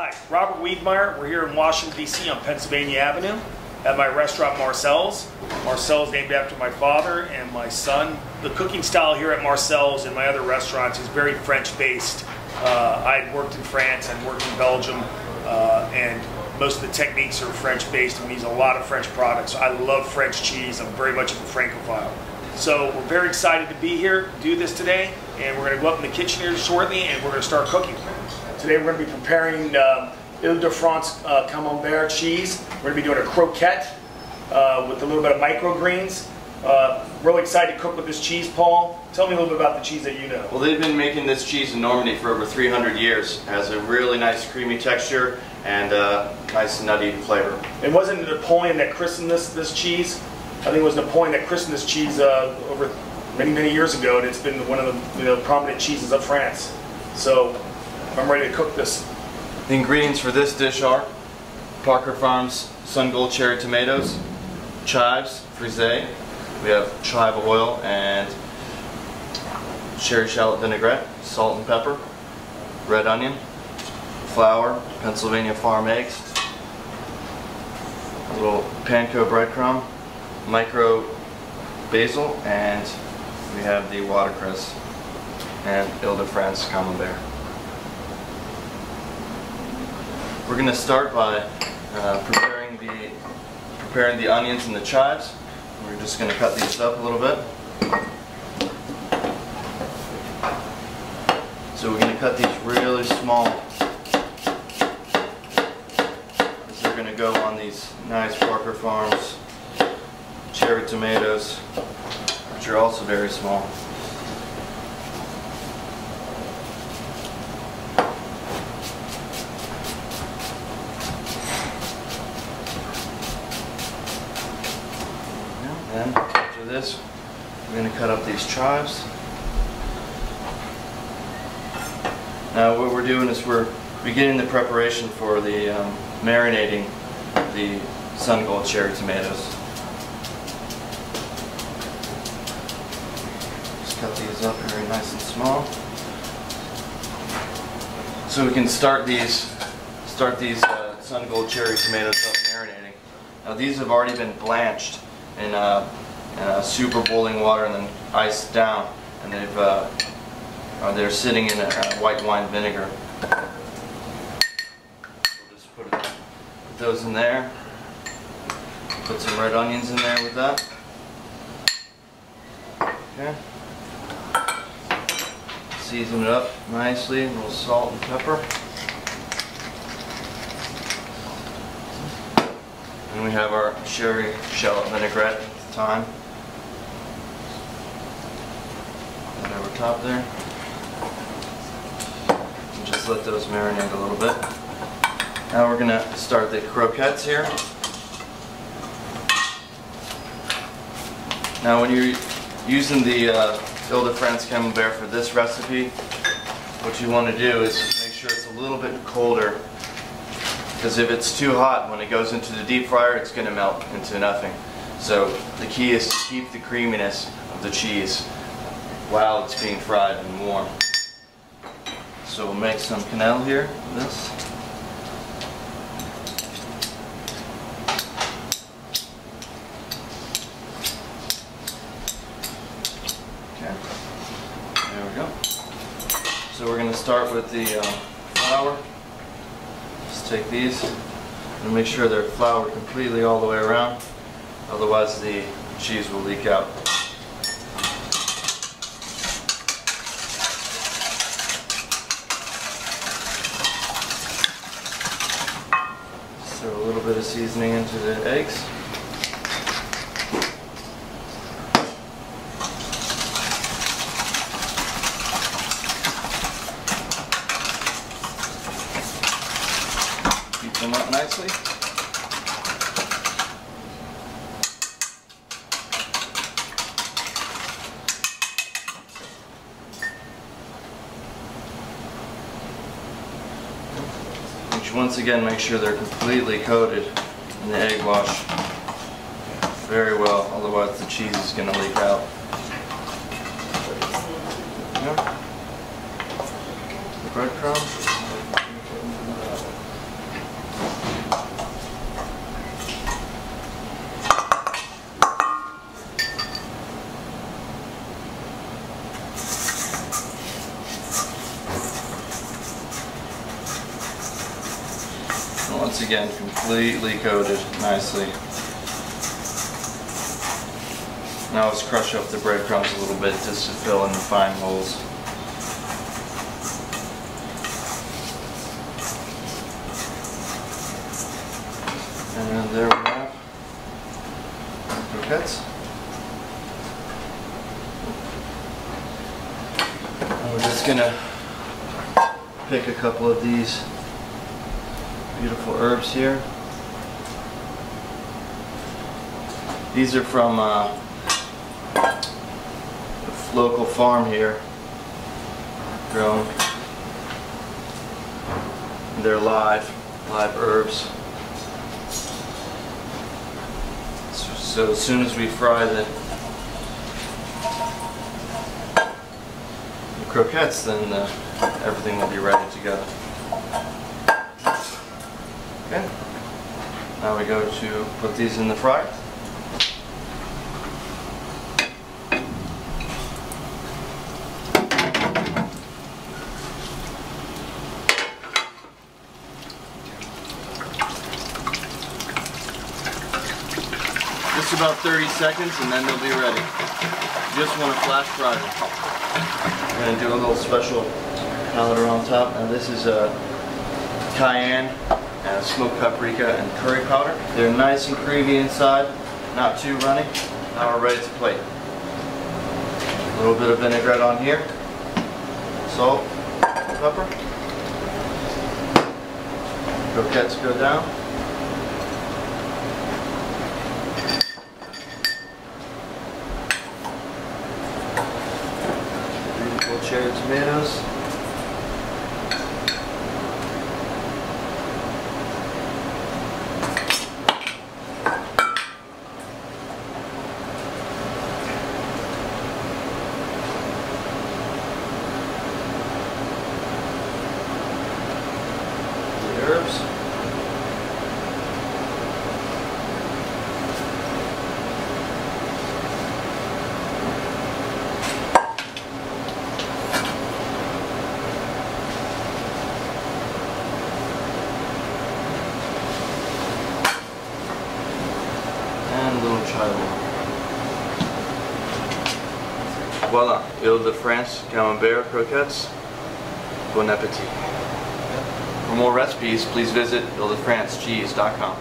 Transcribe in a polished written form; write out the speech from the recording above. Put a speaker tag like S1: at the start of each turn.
S1: Hi, Robert Wiedmeyer. We're here in Washington, D.C. on Pennsylvania Avenue at my restaurant Marcel's. Marcel's named after my father and my son. The cooking style here at Marcel's and my other restaurants is very French-based. I had worked in France and worked in Belgium, and most of the techniques are French-based, and we use a lot of French products. I love French cheese. I'm very much of a Francophile. So we're very excited to be here, do this today, and we're going to go up in the kitchen here shortly, and we're going to start cooking. Today we're going to be preparing Ile-de-France Camembert cheese. We're going to be doing a croquette with a little bit of microgreens. Really excited to cook with this cheese, Paul. Tell me a little bit about the cheese that you know.
S2: Well, they've been making this cheese in Normandy for over 300 years. It has a really nice creamy texture and nice nutty flavor.
S1: It wasn't Napoleon that christened this cheese. I think it was Napoleon that christened this cheese over many years ago, and it's been one of the prominent cheeses of France. So I'm ready to cook this.
S2: The ingredients for this dish are Parker Farms Sun Gold cherry tomatoes, chives frisee, we have chive oil and cherry shallot vinaigrette, salt and pepper, red onion, flour, Pennsylvania farm eggs, a little panko breadcrumb, micro basil, and we have the watercress and Ile-de-France Camembert. We're going to start by preparing the onions and the chives. We're just going to cut these up a little bit. So we're going to cut these really small. They're going to go on these nice Parker Farms cherry tomatoes, which are also very small. Then, after this, we're going to cut up these chives. Now what we're doing is we're beginning the preparation for the marinating the Sun Gold cherry tomatoes. Just cut these up very nice and small. So we can start these Sun Gold cherry tomatoes up marinating. Now these have already been blanched in super boiling water and then iced down, and they're sitting in white wine vinegar. We'll just put those in there. Put some red onions in there with that. Okay. Season it up nicely, a little salt and pepper. And we have our cherry shallot vinaigrette at the time. Put that over top there. And just let those marinate a little bit. Now we're going to start the croquettes here. Now when you're using the Ile-de-France Camembert for this recipe, what you want to do is make sure it's a little bit colder. Because if it's too hot, when it goes into the deep fryer, it's going to melt into nothing. So the key is to keep the creaminess of the cheese while it's being fried and warm. So we'll make some quenelle here with this. Okay, there we go. So we're going to start with the flour. Take these and make sure they're floured completely all the way around, otherwise the cheese will leak out. Throw a little bit of seasoning into the eggs. Them up nicely. Once again, make sure they're completely coated in the egg wash very well, otherwise the cheese is going to leak out. The breadcrumbs. Once again, completely coated nicely. Now let's crush up the breadcrumbs a little bit just to fill in the fine holes. And there we have the croquettes. And we're just gonna pick a couple of these beautiful herbs here. These are from a local farm here, grown. They're live herbs. So as soon as we fry the croquettes, then everything will be ready to go. Okay. Now we go to put these in the fryer. Just about 30 seconds and then they'll be ready. Just want to flash fry them. I'm going to do a little special powder on top. Now this is cayenne, smoked paprika, and curry powder. They're nice and creamy inside, not too runny. Now we're ready to plate. A little bit of vinaigrette on here, salt, pepper. Croquettes go down. Beautiful cherry tomatoes. Herbs. And a little chive. Voila, Ile de France Camembert croquettes. Bon appetit. For more recipes, please visit IleDeFranceCheese.com.